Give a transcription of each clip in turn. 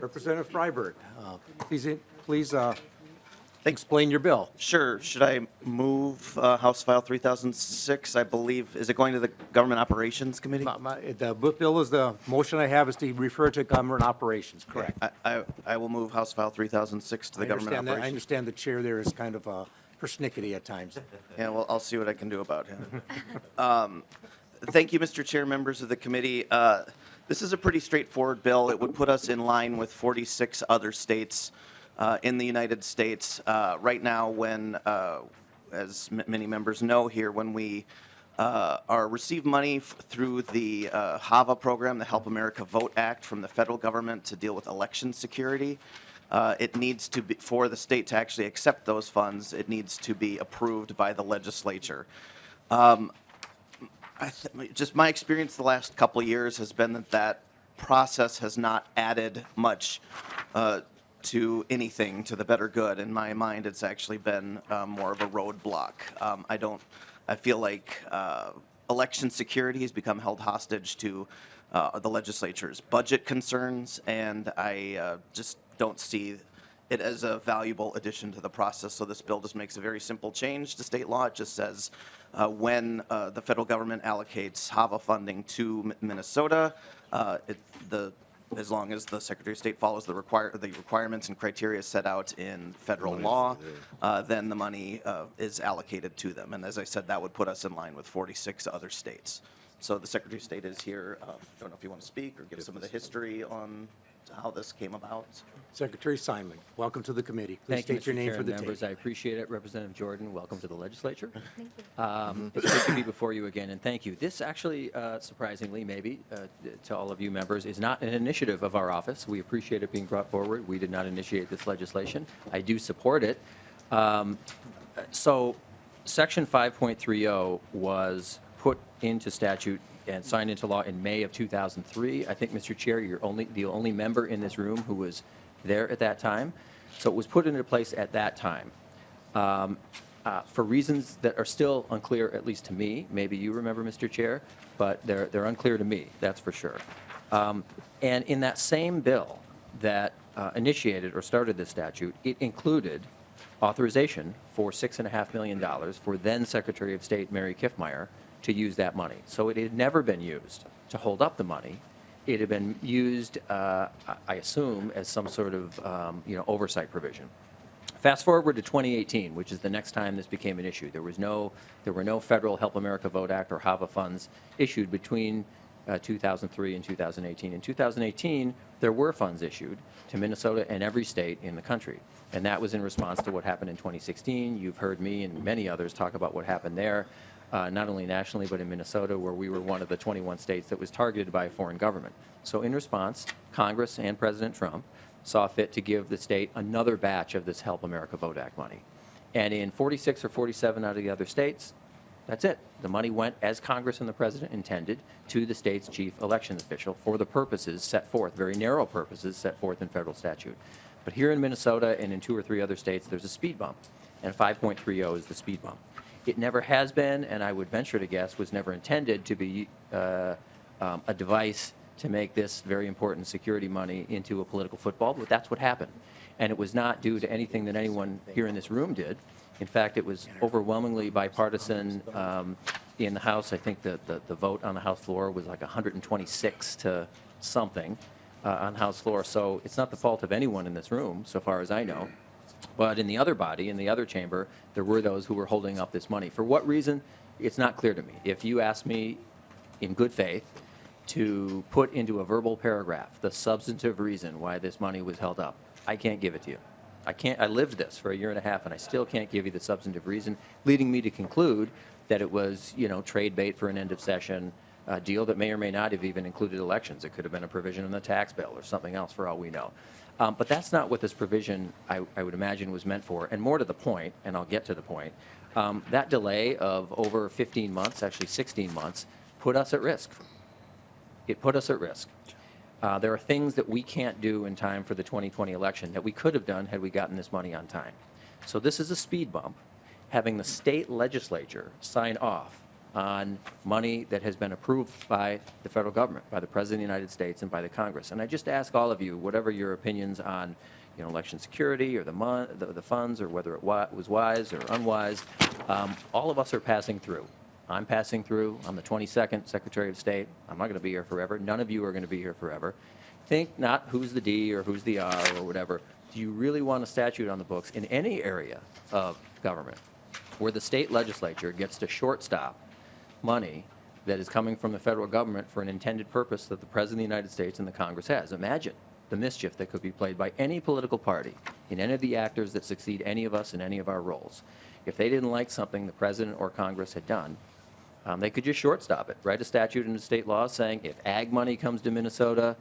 Representative Freiberg, please explain your bill. Sure. Should I move House File 3006? I believe, is it going to the Government Operations Committee? The bill is, the motion I have is to refer to government operations, correct? I will move House File 3006 to the Government I Operations. understand the chair there is kind of persnickety at times. Yeah, well, I'll see what I can do about it. Thank you, Mr. Chair, members of the committee. This is a pretty straightforward bill. It would put us in line with 46 other states in the United States. Right now, when, as many members know here, when we receive money through the HAVA program, the Help America Vote Act from the federal government to deal with election security, it needs to be, for the state to actually accept those funds, it needs to be approved by the legislature. Just my experience the last couple of years has been that that process has not added much to anything to the better good. In my mind, it's actually been more of a roadblock. I feel like election security has become held hostage to the legislature's budget concerns, and I just don't see it as a valuable addition to the process. So this bill just makes a very simple change to state law. It just says when the federal government allocates HAVA funding to Minnesota, as long as the Secretary of State follows the requirements and criteria set out in federal law, then the money is allocated to them. And as I said, that would put us in line with 46 other states. So the Secretary of State is here. I don't know if you want to speak or give some of the history on how this came about. Secretary Simon, welcome to the committee. Please Thank you, state your Mr. name Chair for and the members. tape. I appreciate it. Representative Jordan, welcome to the legislature. It's good to be before you again, and thank you. This actually, surprisingly, maybe, to all of you members, is not an initiative of our office. We appreciate it being brought forward. We did not initiate this legislation. I do support it. So Section 5.30 was put into statute and signed into law in May of 2003. I think, Mr. Chair, you're the only member in this room who was there at that time. So it was put into place at that time. For reasons that are still unclear, at least to me. Maybe you remember, Mr. Chair, but they're unclear to me, that's for sure. And in that same bill that initiated or started this statute, it included authorization for $6.5 million for then Secretary of State Mary Kiffmeyer to use that money. So it had never been used to hold up the money. It had been used, I assume, as some sort of oversight provision. Fast forward to 2018, which is the next time this became an issue. There were no federal Help America Vote Act or HAVA funds issued between 2003 and 2018. In 2018, there were funds issued to Minnesota and every state in the country. And that was in response to what happened in 2016. You've heard me and many others talk about what happened there. Not only nationally, but in Minnesota, where we were one of the 21 states that was targeted by a foreign government. So in response, Congress and President Trump saw fit to give the state another batch of this Help America Vote Act money. And in 46 or 47 out of the other states, that's it. The money went, as Congress and the President intended, to the state's chief election official for the purposes set forth, very narrow purposes set forth in federal statute. But here in Minnesota and in 2 or 3 other states, there's a speed bump, and 5.30 is the speed bump. It never has been, and I would venture to guess was never intended to be a device to make this very important security money into a political football, but that's what happened. And it was not due to anything that anyone here in this room did. In fact, it was overwhelmingly bipartisan in the House. I think the vote on the House floor was like 126 to something on the House floor. So it's not the fault of anyone in this room, so far as I know. But in the other body, in the other chamber, there were those who were holding up this money. For what reason? It's not clear to me. If you ask me in good faith to put into a verbal paragraph the substantive reason why this money was held up, I can't give it to you. I lived this for a year and a half, and I still can't give you the substantive reason, leading me to conclude that it was, trade bait for an end of session deal that may or may not have even included elections. It could have been a provision in the tax bill or something else, for all we know. But that's not what this provision, I would imagine, was meant for. And more to the point, and I'll get to the point, that delay of over 15 months, actually 16 months, put us at risk. It put us at risk. There are things that we can't do in time for the 2020 election that we could have done had we gotten this money on time. So this is a speed bump. Having the state legislature sign off on money that has been approved by the federal government, by the President of the United States and by the Congress. And I just ask all of you, whatever your opinions on election security or the funds or whether it was wise or unwise, all of us are passing through. I'm passing through. I'm the 22nd Secretary of State. I'm not going to be here forever. None of you are going to be here forever. Think not who's the D or who's the R or whatever. Do you really want a statute on the books in any area of government where the state legislature gets to shortstop money that is coming from the federal government for an intended purpose that the President of the United States and the Congress has? Imagine the mischief that could be played by any political party in any of the actors that succeed any of us in any of our roles. If they didn't like something the President or Congress had done, they could just shortstop it, write a statute into state law saying if ag money comes to Minnesota,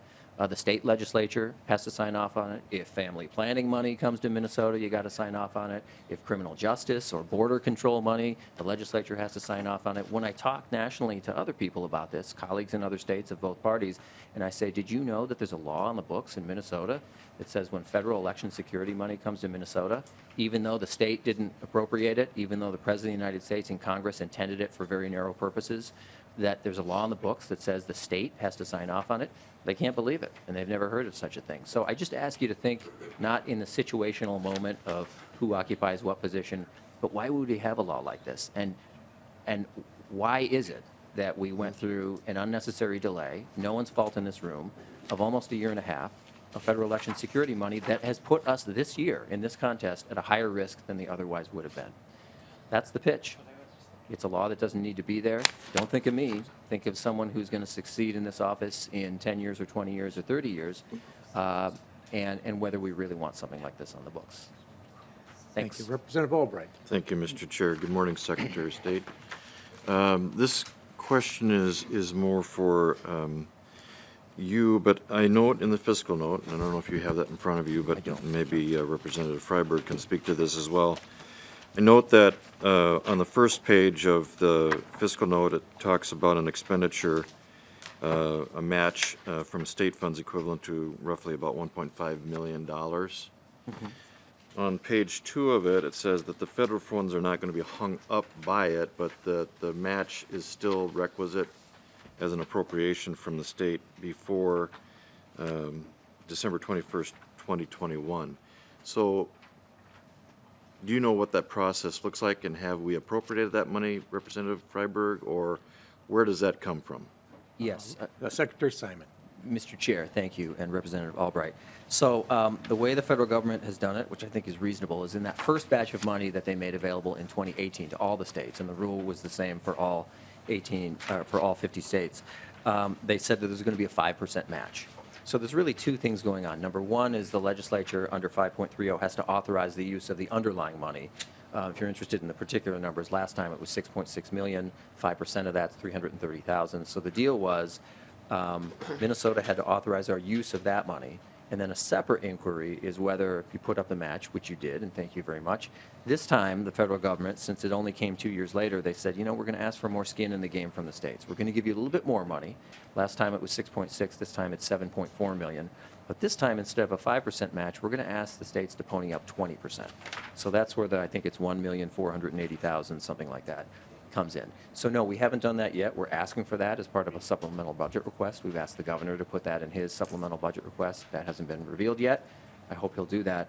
the state legislature has to sign off on it. If family planning money comes to Minnesota, you got to sign off on it. If criminal justice or border control money, the legislature has to sign off on it. When I talk nationally to other people about this, colleagues in other states of both parties, and I say, did you know that there's a law on the books in Minnesota that says when federal election security money comes to Minnesota, even though the state didn't appropriate it, even though the President of the United States and Congress intended it for very narrow purposes, that there's a law in the books that says the state has to sign off on it? They can't believe it, and they've never heard of such a thing. So I just ask you to think not in the situational moment of who occupies what position, but why would we have a law like this? And why is it that we went through an unnecessary delay, no one's fault in this room, of almost a year and a half of federal election security money that has put us this year in this contest at a higher risk than they otherwise would have been? That's the pitch. It's a law that doesn't need to be there. Don't think of me. Think of someone who's going to succeed in this office in 10 years or 20 years or 30 years, and whether we really want something like this on the books. Thanks. Thank you. Representative Albright. Thank you, Mr. Chair. Good morning, Secretary of State. This question is more for you, but I note in the fiscal note, and I don't know if you have that in front of you, but maybe Representative Freiberg can speak to this as well. I note that on the first page of the fiscal note, it talks about an expenditure, a match from state funds equivalent to roughly about $1.5 million. Mm-hmm. On page 2 of it, it says that the federal funds are not going to be hung up by it, but the match is still requisite as an appropriation from the state before December 21st, 2021. So do you know what that process looks like, and have we appropriated that money, Representative Freiberg, or where does that come from? Yes. Secretary Simon. Mr. Chair, thank you, and Representative Albright. So the way the federal government has done it, which I think is reasonable, is in that first batch of money that they made available in 2018 to all the states, and the rule was the same for all 50 states. They said that there's going to be a 5% match. So there's really two things going on. Number one is the legislature under 5.30 has to authorize the use of the underlying money. If you're interested in the particular numbers, last time it was 6.6 million. 5% of that's 330,000. So the deal was Minnesota had to authorize our use of that money. And then a separate inquiry is whether you put up the match, which you did, and thank you very much. This time, the federal government, since it only came 2 years later, they said, we're going to ask for more skin in the game from the states. We're going to give you a little bit more money. Last time it was 6.6, this time it's 7.4 million. But this time, instead of a 5% match, we're going to ask the states to pony up 20%. So that's where I think it's 1,480,000, something like that, comes in. So no, we haven't done that yet. We're asking for that as part of a supplemental budget request. We've asked the governor to put that in his supplemental budget request. That hasn't been revealed yet. I hope he'll do that.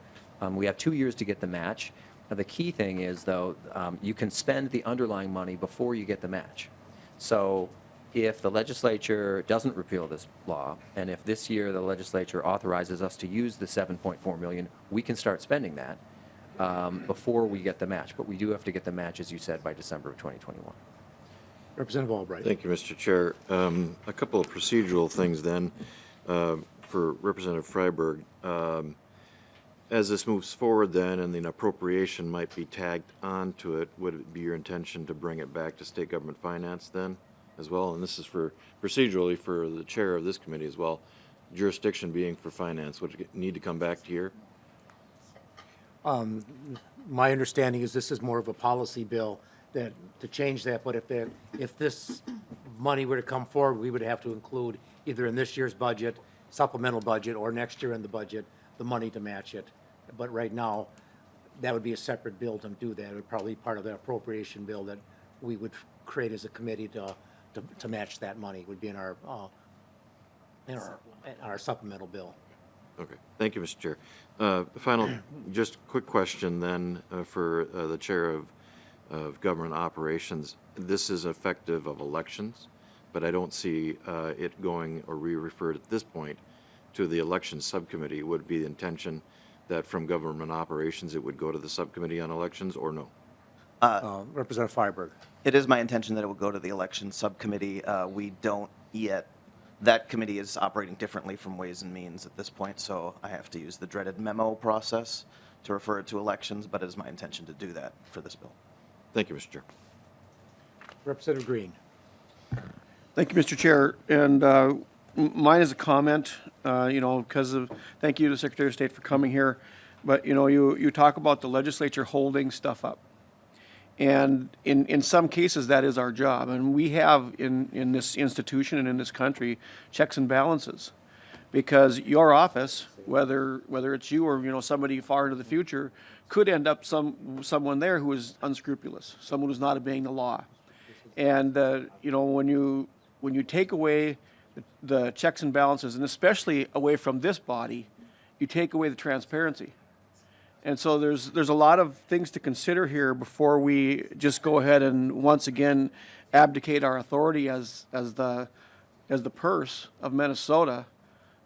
We have 2 years to get the match. Now, the key thing is, though, you can spend the underlying money before you get the match. So if the legislature doesn't repeal this law, and if this year the legislature authorizes us to use the 7.4 million, we can start spending that before we get the match. But we do have to get the match, as you said, by December of 2021. Representative Albright. Thank you, Mr. Chair. A couple of procedural things then for Representative Freiberg. As this moves forward then, and the appropriation might be tagged onto it, would it be your intention to bring it back to state government finance then as well? And this is for procedurally for the chair of this committee as well. Jurisdiction being for finance, would it need to come back to here? My understanding is this is more of a policy bill that to change that, but if this money were to come forward, we would have to include either in this year's budget, supplemental budget, or next year in the budget, the money to match it. But right now, that would be a separate bill to do that. It would probably be part of the appropriation bill that we would create as a committee to match that money, would be in our supplemental bill. Okay, thank you, Mr. Chair. Final, just quick question then for the Chair of Government Operations. This is effective of elections, but I don't see it going or re-referred at this point to the Elections Subcommittee. Would it be the intention that from Government Operations it would go to the Subcommittee on Elections, or no? Representative Freiberg. It is my intention that it will go to the election subcommittee. We don't yet, that committee is operating differently from Ways and Means at this point, so I have to use the dreaded memo process to refer it to elections, but it is my intention to do that for this bill. Thank you, Mr. Chair. Representative Green. Thank you, Mr. Chair. And mine is a comment, because of, thank you to the Secretary of State for coming here. But, you talk about the legislature holding stuff up. And in some cases, that is our job. And we have in this institution and in this country checks and balances. Because your office, whether it's you or, somebody far into the future, could end up someone there who is unscrupulous, someone who's not obeying the law. And, when you take away the checks and balances, and especially away from this body, you take away the transparency. And so there's a lot of things to consider here before we just go ahead and once again abdicate our authority as the purse of Minnesota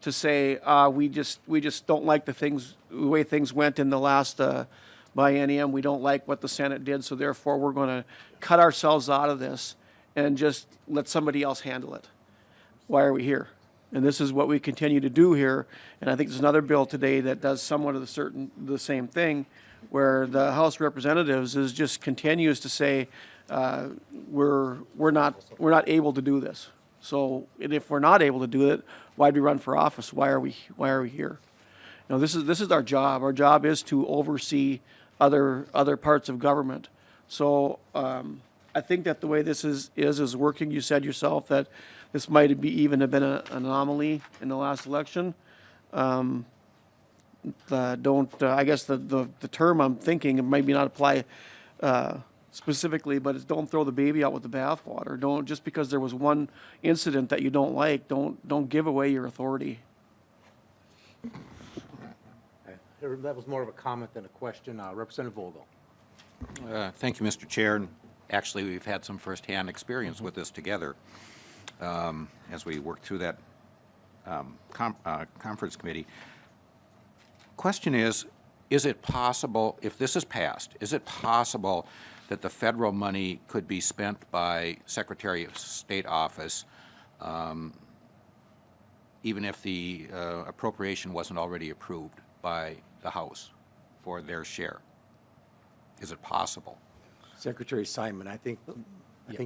to say we just don't like the way things went in the last biennium. We don't like what the Senate did, so therefore we're going to cut ourselves out of this and just let somebody else handle it. Why are we here? And this is what we continue to do here. And I think there's another bill today that does somewhat of the same thing, where the House of Representatives just continues to say we're not able to do this. So, and if we're not able to do it, why'd we run for office? Why are we here? This is our job. Our job is to oversee other parts of government. So I think that the way this is working, you said yourself that this might even have been an anomaly in the last election. I guess the term I'm thinking, it might not apply specifically, but it's don't throw the baby out with the bathwater. Don't, just because there was one incident that you don't like, don't give away your authority. That was more of a comment than a question. Representative Vogel. Thank you, Mr. Chair. And actually, we've had some firsthand experience with this together as we work through that conference committee. Question is it possible, if this is passed, is it possible that the federal money could be spent by Secretary of State office even if the appropriation wasn't already approved by the House for their share? Is it possible? Secretary Simon, I think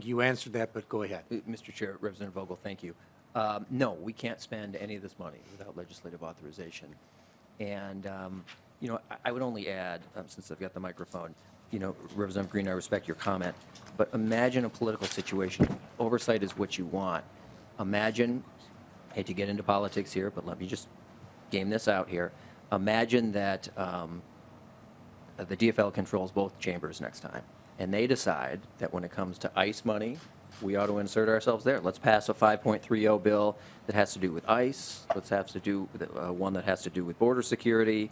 you answered that, but go ahead. Mr. Chair, Representative Vogel, thank you. No, we can't spend any of this money without legislative authorization. And, I would only add, since I've got the microphone, Representative Green, I respect your comment, but imagine a political situation. Oversight is what you want. Imagine, hate to get into politics here, but let me just game this out here. Imagine that the DFL controls both chambers next time, and they decide that when it comes to ICE money, we ought to insert ourselves there. Let's pass a 5.30 bill that has to do with ICE. Let's have to do one that has to do with border security,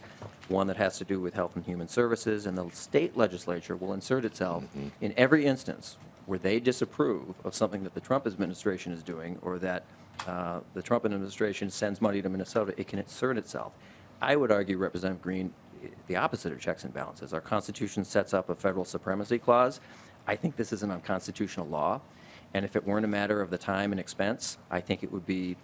one that has to do with health and human services, and the state legislature will insert itself in every instance where they disapprove of something that the Trump administration is doing, or that the Trump administration sends money to Minnesota. It can insert itself. I would argue, Representative Green, the opposite of checks and balances. Our Constitution sets up a federal supremacy clause. I think this is an unconstitutional law. And if it weren't a matter of the time and expense, I think it would be,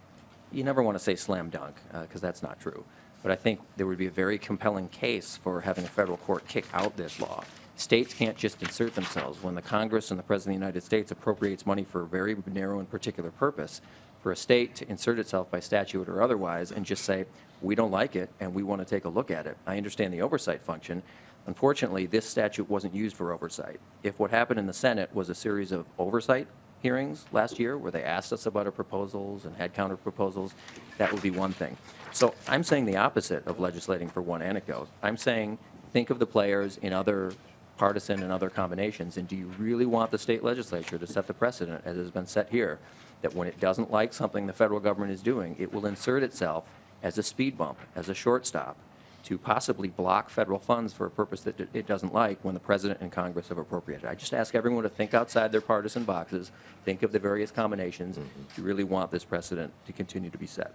you never want to say slam dunk, because that's not true. But I think there would be a very compelling case for having a federal court kick out this law. States can't just insert themselves. When the Congress and the President of the United States appropriates money for a very narrow and particular purpose, for a state to insert itself by statute or otherwise and just say, we don't like it and we want to take a look at it. I understand the oversight function. Unfortunately, this statute wasn't used for oversight. If what happened in the Senate was a series of oversight hearings last year where they asked us about our proposals and had counter proposals, that would be one thing. So I'm saying the opposite of legislating for one anecdote. I'm saying think of the players in other partisan and other combinations, and do you really want the state legislature to set the precedent, as has been set here, that when it doesn't like something the federal government is doing, it will insert itself as a speed bump, as a shortstop, to possibly block federal funds for a purpose that it doesn't like when the president and Congress have appropriated? I just ask everyone to think outside their partisan boxes, think of the various combinations. Do you really want this precedent to continue to be set?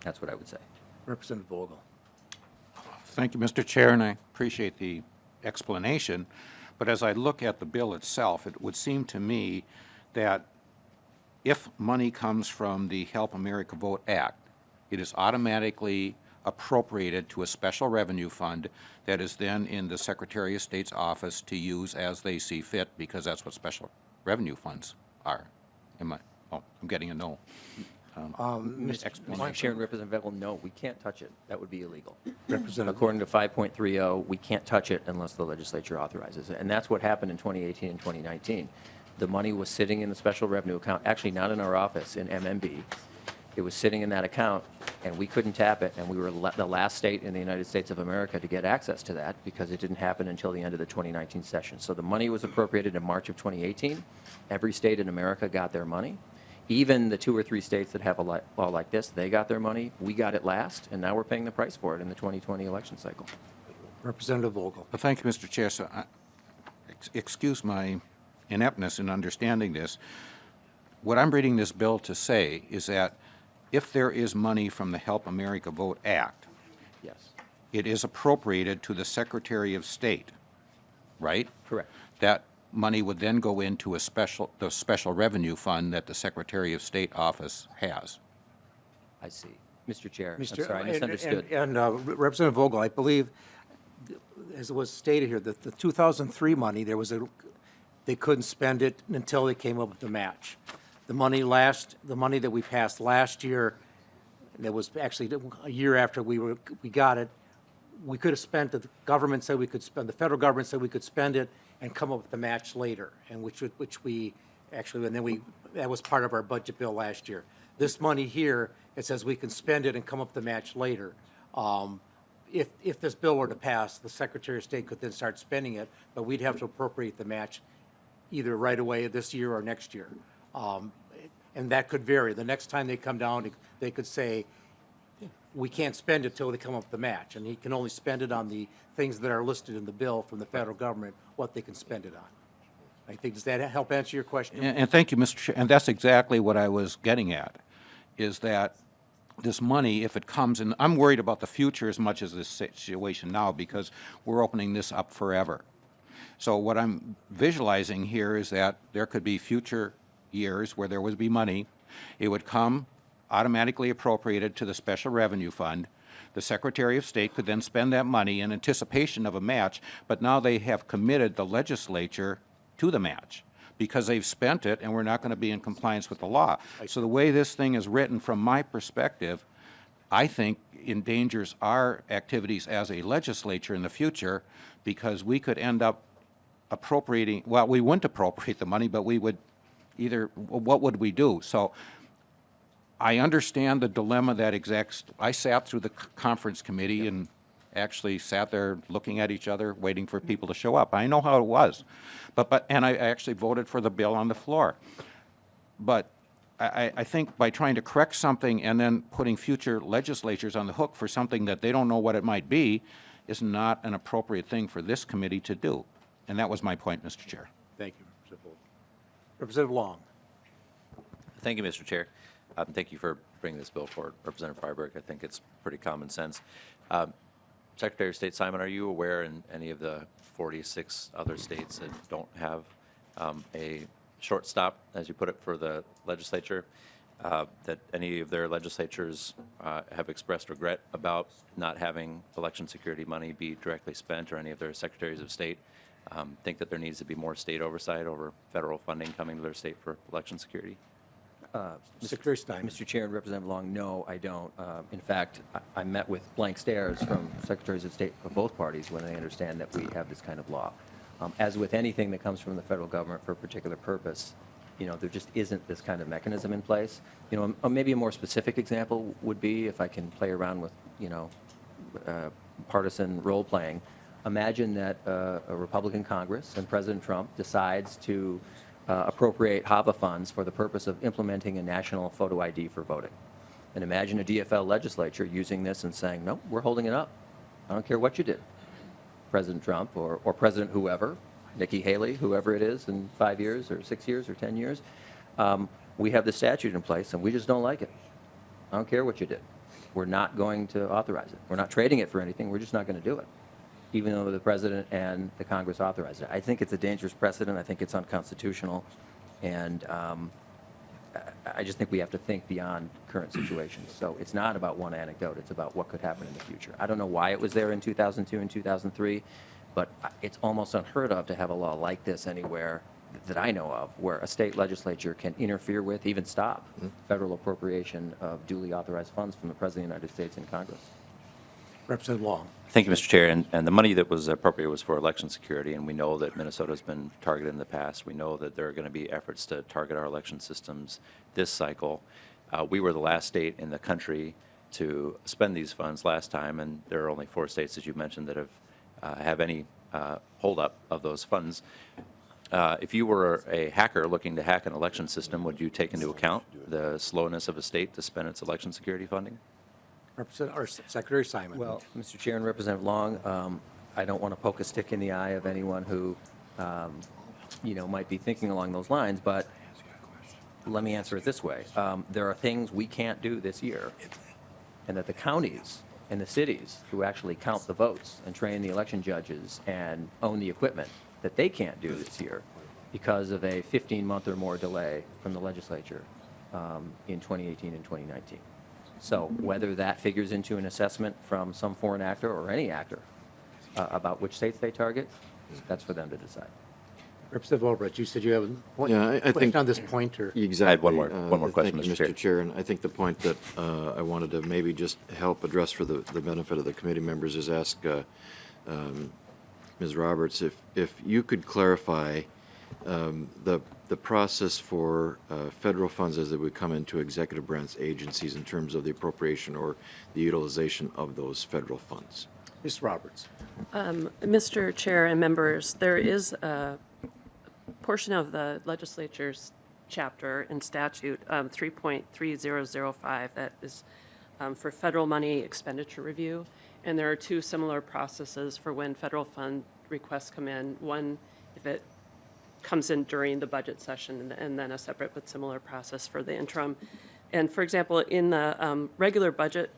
That's what I would say. Representative Vogel. Thank you, Mr. Chair, and I appreciate the explanation. But as I look at the bill itself, it would seem to me that if money comes from the Help America Vote Act, it is automatically appropriated to a special revenue fund that is then in the Secretary of State's office to use as they see fit, because that's what special revenue funds are. I'm getting a no. Mr. Chair and Representative Vogel, no, we can't touch it. That would be illegal. Representative. According to 5.30, we can't touch it unless the legislature authorizes it. And that's what happened in 2018 and 2019. The money was sitting in the special revenue account, actually not in our office, in MMB. It was sitting in that account, and we couldn't tap it, and we were the last state in the United States of America to get access to that because it didn't happen until the end of the 2019 session. So the money was appropriated in March of 2018. Every state in America got their money. Even the 2 or 3 states that have a law like this, they got their money. We got it last, and now we're paying the price for it in the 2020 election cycle. Representative Vogel. Well, thank you, Mr. Chair. So, excuse my ineptness in understanding this. What I'm reading this bill to say is that if there is money from the Help America Vote Act, Yes, it is appropriated to the Secretary of State, right? correct. That money would then go into the special revenue fund that the Secretary of State office has. I see. Mr. Chair, I'm Mr. sorry, I misunderstood. And Representative Vogel, I believe, as it was stated here, that the 2003 money, they couldn't spend it until they came up with the match. The money that we passed last year, that was actually a year after we got it, we could have spent it. The government said we could spend. The federal government said we could spend it and come up with the match later, and which we actually, and then that was part of our budget bill last year. This money here, it says we can spend it and come up with the match later. If this bill were to pass, the Secretary of State could then start spending it, but we'd have to appropriate the match either right away this year or next year. And that could vary. The next time they come down, they could say, we can't spend it till they come up with the match. And he can only spend it on the things that are listed in the bill from the federal government, what they can spend it on. I think, does that help answer your question? And thank you, Mr. Chair. And that's exactly what I was getting at, is that this money, if it comes, and I'm worried about the future as much as this situation now, because we're opening this up forever. So what I'm visualizing here is that there could be future years where there would be money. It would come automatically appropriated to the Special Revenue Fund. The Secretary of State could then spend that money in anticipation of a match, but now they have committed the legislature to the match because they've spent it and we're not going to be in compliance with the law. So the way this thing is written, from my perspective, I think endangers our activities as a legislature in the future, because we could end up appropriating, well, we wouldn't appropriate the money, but we would either, what would we do? So I understand the dilemma that exists. I sat through the conference committee and actually sat there looking at each other, waiting for people to show up. I know how it was. And I actually voted for the bill on the floor. But I think by trying to correct something and then putting future legislatures on the hook for something that they don't know what it might be is not an appropriate thing for this committee to do. And that was my point, Mr. Chair. Thank you, Representative Vogel. Representative Long. Thank you, Mr. Chair. Thank you for bringing this bill forward, Representative Freiberg. I think it's pretty common sense. Secretary of State Simon, are you aware in any of the 46 other states that don't have a shortstop, as you put it, for the legislature, that any of their legislatures have expressed regret about not having election security money be directly spent, or any of their secretaries of state think that there needs to be more state oversight over federal funding coming to their state for election security? Secretary Stein. Mr. Chair and Representative Long, no, I don't. In fact, I met with blank stares from secretaries of state of both parties when they understand that we have this kind of law. As with anything that comes from the federal government for a particular purpose, there just isn't this kind of mechanism in place. Maybe a more specific example would be, if I can play around with, partisan role playing. imagine that a Republican Congress and President Trump decides to appropriate HAVA funds for the purpose of implementing a national photo ID for voting. And imagine a DFL legislature using this and saying, no, we're holding it up. I don't care what you did, President Trump or President whoever, Nikki Haley, whoever it is, in 5 years or 6 years or 10 years. We have the statute in place, and we just don't like it. I don't care what you did. We're not going to authorize it. We're not trading it for anything. We're just not going to do it, even though the President and the Congress authorized it. I think it's a dangerous precedent. I think it's unconstitutional. And I just think we have to think beyond current situations. So it's not about one anecdote. It's about what could happen in the future. I don't know why it was there in 2002 and 2003, but it's almost unheard of to have a law like this anywhere that I know of, where a state legislature can interfere with, even stop, federal appropriation of duly authorized funds from the President of the United States and Congress. Representative Long. Thank you, Mr. Chair. And the money that was appropriated was for election security, and we know that Minnesota's been targeted in the past. We know that there are going to be efforts to target our election systems this cycle. We were the last state in the country to spend these funds last time, and there are only 4 states, as you mentioned, that have any holdup of those funds. If you were a hacker looking to hack an election system, would you take into account the slowness of a state to spend its election security funding? Secretary Simon. Well, Mr. Chair and Representative Long, I don't want to poke a stick in the eye of anyone who, might be thinking along those lines, but let me answer it this way. There are things we can't do this year, and that the counties and the cities who actually count the votes and train the election judges and own the equipment that they can't do this year because of a 15-month or more delay from the legislature in 2018 and 2019. So whether that figures into an assessment from some foreign actor or any actor about which states they target, that's for them to decide. Representative Olbrich, you said you have a Yeah, I think question on this point, or? Exactly. I had one more question, Thank you, Mr. Chair. Mr. Chair, and I think the point that I wanted to maybe just help address for the benefit of the committee members is ask Ms. Roberts if you could clarify the process for federal funds as they would come into executive branch agencies in terms of the appropriation or the utilization of those federal funds. Ms. Roberts. Mr. Chair and members, there is a portion of the legislature's chapter in statute 3.3005 that is for federal money expenditure review. And there are 2 similar processes for when federal fund requests come in. One, if it comes in during the budget session, and then a separate but similar process for the interim. And for example, in the regular budget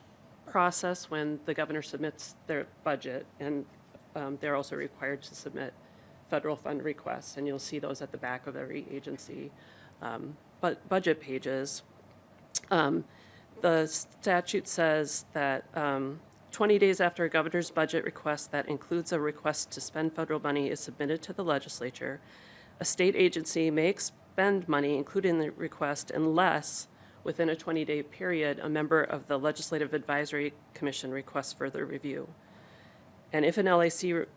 process, when the governor submits their budget, and they're also required to submit federal fund requests, and you'll see those at the back of every agency but budget pages. The statute says that 20 days after a governor's budget request that includes a request to spend federal money is submitted to the legislature, a state agency may expend money, including the request, unless within a 20-day period, a member of the Legislative Advisory Commission requests further review. And if an LAC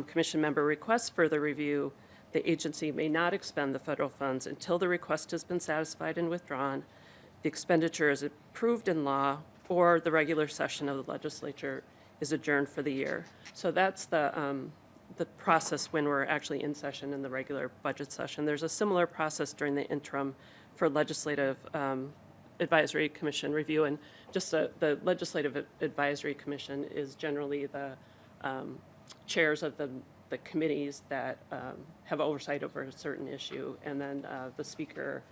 Commission member requests further review, the agency may not expend the federal funds until the request has been satisfied and withdrawn, the expenditure is approved in law, or the regular session of the legislature is adjourned for the year. So that's the process when we're actually in session in the regular budget session. There's a similar process during the interim for Legislative Advisory Commission review, and just the Legislative Advisory Commission is generally the chairs of the committees that have oversight over a certain issue, and then the speaker,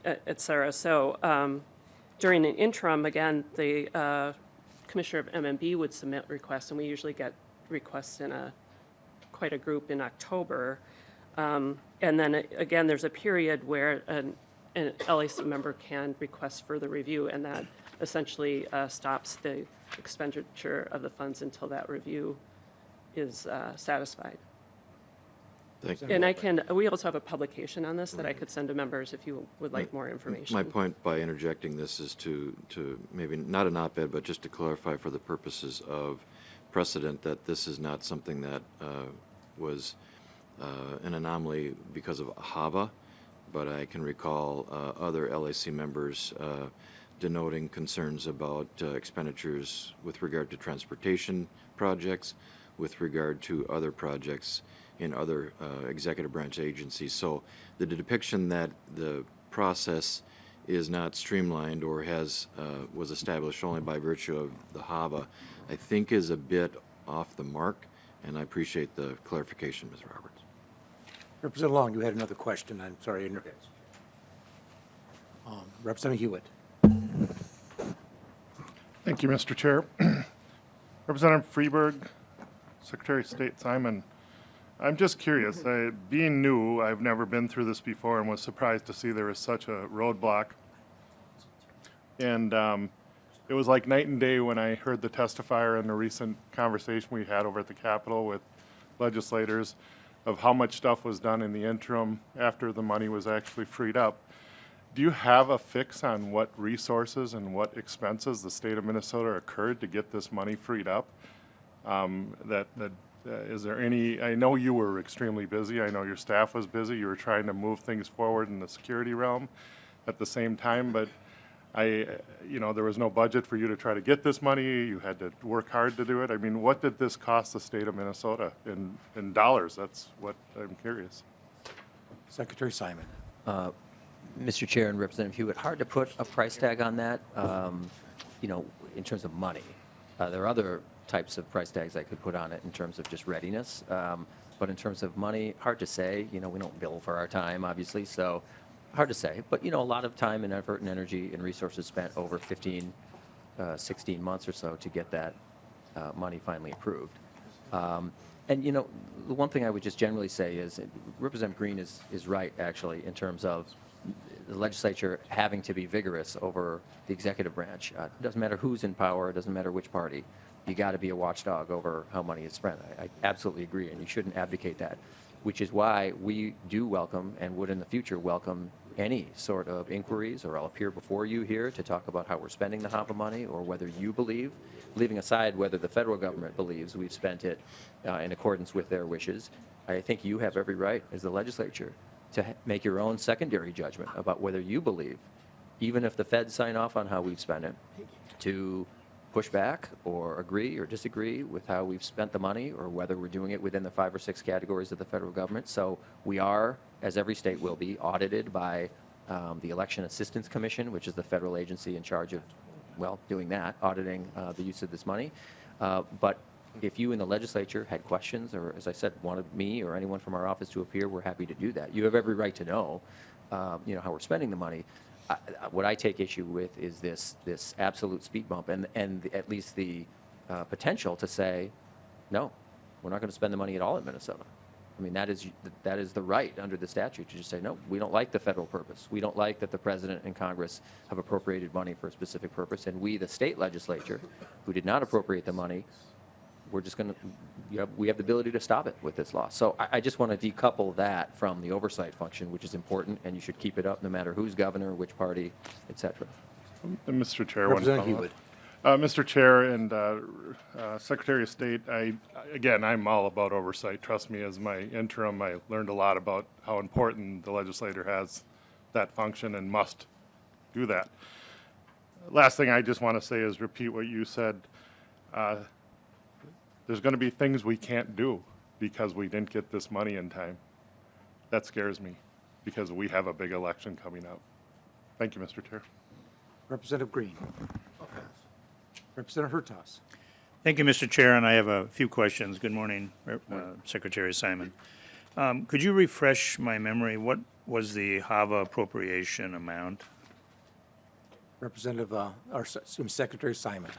et cetera. So during an interim, again, the commissioner of MMB would submit requests, and we usually get requests in quite a group in October. And then again, there's a period where an LAC member can request further review, and that essentially stops the expenditure of the funds until that review is satisfied. Thank you. And we also have a publication on this that I could send to members if you would like more information. My point by interjecting this is to maybe not an op-ed, but just to clarify for the purposes of precedent that this is not something that was an anomaly because of HAVA, but I can recall other LAC members denoting concerns about expenditures with regard to transportation projects with regard to other projects in other executive branch agencies. So the depiction that the process is not streamlined or was established only by virtue of the HAVA, I think is a bit off the mark, and I appreciate the clarification, Ms. Roberts. Representative Long, you had another question. I'm sorry. Representative Hewitt. Thank you, Mr. Chair. Representative Freeburg, Secretary of State Simon, I'm just curious. Being new, I've never been through this before and was surprised to see there was such a roadblock. And it was like night and day when I heard the testifier in the recent conversation we had over at the Capitol with legislators of how much stuff was done in the interim after the money was actually freed up. Do you have a fix on what resources and what expenses the state of Minnesota occurred to get this money freed up? Is there any, I know you were extremely busy, I know your staff was busy, you were trying to move things forward in the security realm at the same time, but there was no budget for you to try to get this money, you had to work hard to do it. I mean, what did this cost the state of Minnesota in dollars? That's what I'm curious. Secretary Simon. Mr. Chair and Representative Hewitt, hard to put a price tag on that, in terms of money. There are other types of price tags I could put on it in terms of just readiness. But in terms of money, hard to say. We don't bill for our time, obviously, so hard to say. But, a lot of time and effort and energy and resources spent over 15, 16 months or so to get that money finally approved. And, the one thing I would just generally say is Representative Green is right, actually, in terms of the legislature having to be vigorous over the executive branch. It doesn't matter who's in power, it doesn't matter which party. You got to be a watchdog over how money is spent. I absolutely agree, and you shouldn't abdicate that, which is why we do welcome and would in the future welcome any sort of inquiries, or I'll appear before you here to talk about how we're spending the HAVA money, or whether you believe, leaving aside whether the federal government believes we've spent it in accordance with their wishes. I think you have every right as the legislature to make your own secondary judgment about whether you believe, even if the feds sign off on how we've spent it, to push back or agree or disagree with how we've spent the money, or whether we're doing it within the 5 or 6 categories of the federal government. So we are, as every state will be, audited by the Election Assistance Commission, which is the federal agency in charge of, doing that, auditing the use of this money. But if you in the legislature had questions, or as I said, wanted me or anyone from our office to appear, we're happy to do that. You have every right to know, how we're spending the money. What I take issue with is this absolute speed bump and at least the potential to say, no, we're not going to spend the money at all in Minnesota. I mean, that is the right under the statute to just say, no, we don't like the federal purpose. We don't like that the president and Congress have appropriated money for a specific purpose, and we, the state legislature, who did not appropriate the money, we're just going to, we have the ability to stop it with this law. So I just want to decouple that from the oversight function, which is important, and you should keep it up no matter who's governor, which party, et cetera. Mr. Chair, one Representative follow-up. Hewitt. Mr. Chair and Secretary of State, I'm all about oversight. Trust me, as my interim, I learned a lot about how important the legislator has that function and must do that. Last thing I just want to say is repeat what you said. There's going to be things we can't do because we didn't get this money in time. That scares me because we have a big election coming up. Thank you, Mr. Chair. Representative Green. Representative Hertaus. Thank you, Mr. Chair, and I have a few questions. Good morning, Secretary Simon. Could you refresh my memory? What was the HAVA appropriation amount? Representative, Secretary Simon.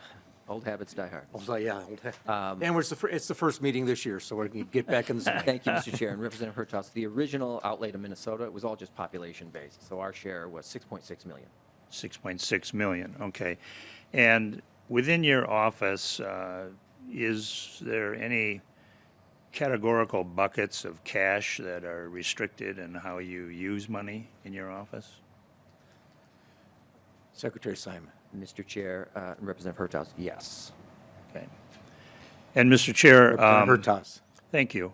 Old habits die hard. Oh, yeah. And it's the first meeting this year, so we're going to get back in the swing. Thank you, Mr. Chair. And Representative Hertaus, the original outlay to Minnesota, it was all just population-based, so our share was $6.6 million. 6.6 million, okay. And within your office, is there any categorical buckets of cash that are restricted in how you use money in your office? Secretary Simon. Mr. Chair, and Representative Hertaus, yes. Okay. And Mr. Chair, Representative Hertaus. thank you.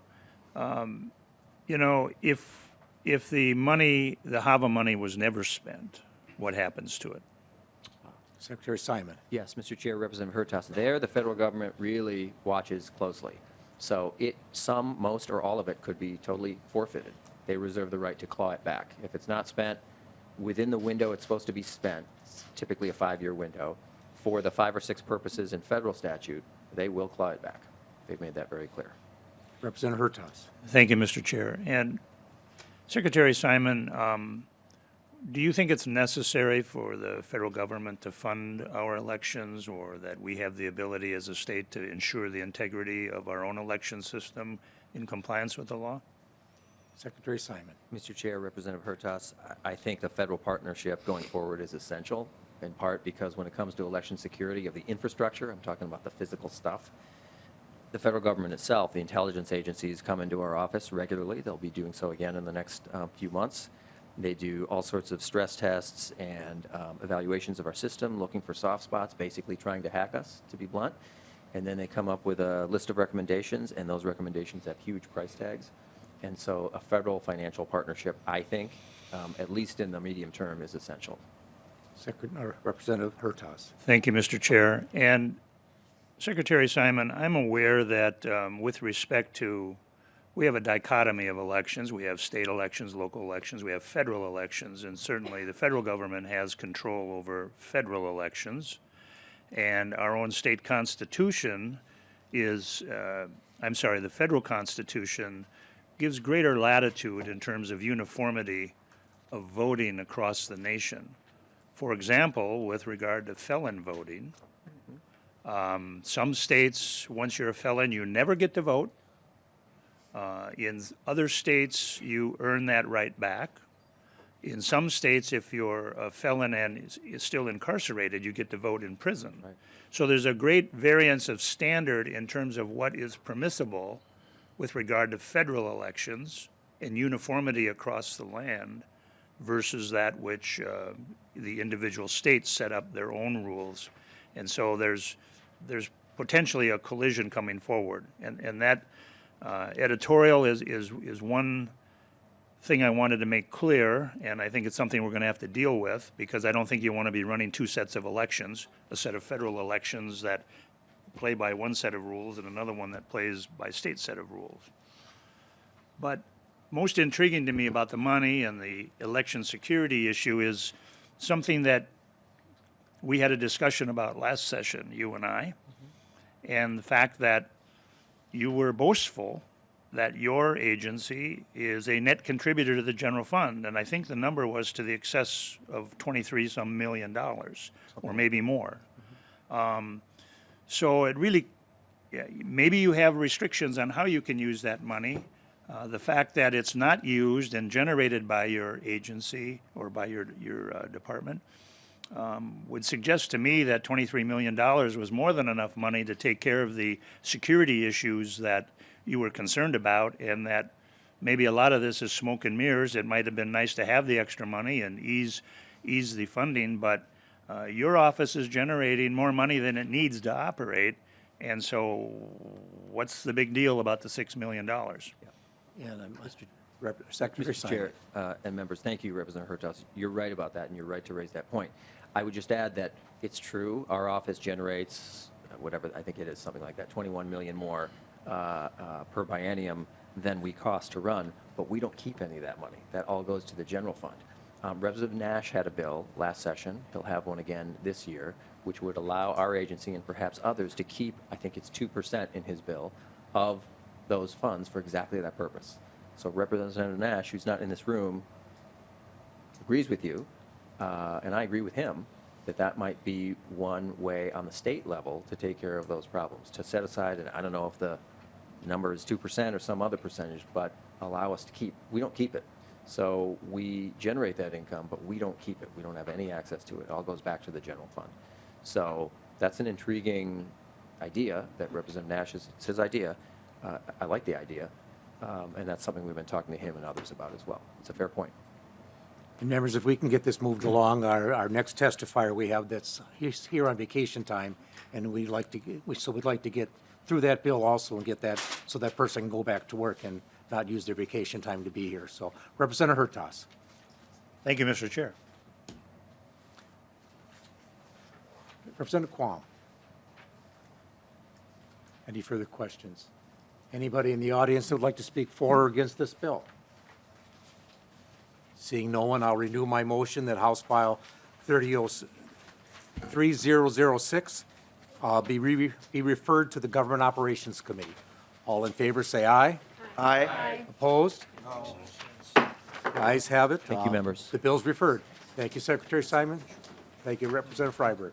If the money, the HAVA money was never spent, what happens to it? Secretary Simon. Yes, Mr. Chair, Representative Hertaus, there the federal government really watches closely. So some, most, or all of it could be totally forfeited. They reserve the right to claw it back. If it's not spent within the window it's supposed to be spent, it's typically a 5-year window, for the 5 or 6 purposes in federal statute, they will claw it back. They've made that very clear. Representative Hertaus. Thank you, Mr. Chair. And Secretary Simon, do you think it's necessary for the federal government to fund our elections, or that we have the ability as a state to ensure the integrity of our own election system in compliance with the law? Secretary Simon. Mr. Chair, Representative Hertaus, I think the federal partnership going forward is essential, in part because when it comes to election security of the infrastructure, I'm talking about the physical stuff, the federal government itself, the intelligence agencies come into our office regularly. They'll be doing so again in the next few months. They do all sorts of stress tests and evaluations of our system, looking for soft spots, basically trying to hack us, to be blunt. And then they come up with a list of recommendations, and those recommendations have huge price tags. And so a federal financial partnership, I think, at least in the medium term, is essential. Representative Hertaus. Thank you, Mr. Chair. And Secretary Simon, I'm aware that with respect to, we have a dichotomy of elections. We have state elections, local elections, we have federal elections, and certainly the federal government has control over federal elections. And our own state constitution is, the federal constitution gives greater latitude in terms of uniformity of voting across the nation. For example, with regard to felon voting, some states, once you're a felon, you never get to vote. In other states, you earn that right back. In some states, if you're a felon and is still incarcerated, you get to vote in prison. Right. So there's a great variance of standard in terms of what is permissible with regard to federal elections and uniformity across the land versus that which the individual states set up their own rules. And so there's potentially a collision coming forward. And that editorial is one thing I wanted to make clear, and I think it's something we're going to have to deal with, because I don't think you want to be running 2 sets of elections, a set of federal elections that play by one set of rules and another one that plays by state set of rules. But most intriguing to me about the money and the election security issue is something that we had a discussion about last session, you and I, and the fact that you were boastful that your agency is a net contributor to the general fund, and I think the number was to the excess of 23-some million dollars, or maybe more. So it really, maybe you have restrictions on how you can use that money. The fact that it's not used and generated by your agency or by your department would suggest to me that $23 million was more than enough money to take care of the security issues that you were concerned about, and that maybe a lot of this is smoke and mirrors. It might have been nice to have the extra money and ease the funding, but your office is generating more money than it needs to operate, and so what's the big deal about the $6 million? And Secretary Mr. Simon. Chair and members, thank you, Representative Hertaus. You're right about that, and you're right to raise that point. I would just add that it's true, our office generates, whatever, I think it is, something like that, 21 million more per biennium than we cost to run, but we don't keep any of that money. That all goes to the general fund. Representative Nash had a bill last session, he'll have one again this year, which would allow our agency and perhaps others to keep, I think it's 2% in his bill, of those funds for exactly that purpose. So Representative Nash, who's not in this room, agrees with you, and I agree with him, that might be one way on the state level to take care of those problems, to set aside, and I don't know if the number is 2% or some other percentage, but allow us to keep, we don't keep it. So we generate that income, but we don't keep it. We don't have any access to it. It all goes back to the general fund. So that's an intriguing idea that Representative Nash is, it's his idea. I like the idea, and that's something we've been talking to him and others about as well. It's a fair point. And members, if we can get this moved along, our next testifier we have he's here on vacation time, and we'd like to get through that bill also and get that, so that person can go back to work and not use their vacation time to be here. So Representative Hertaus. Thank you, Mr. Chair. Representative Quam. Any further questions? Anybody in the audience that would like to speak for or against this bill? Seeing no one, I'll renew my motion that House File 3006 be referred to the Government Operations Committee. All in favor, say aye. Aye. Opposed? The ayes have it. Thank you, members. The bill's referred. Thank you, Secretary Simon. Thank you, Representative Freiberg.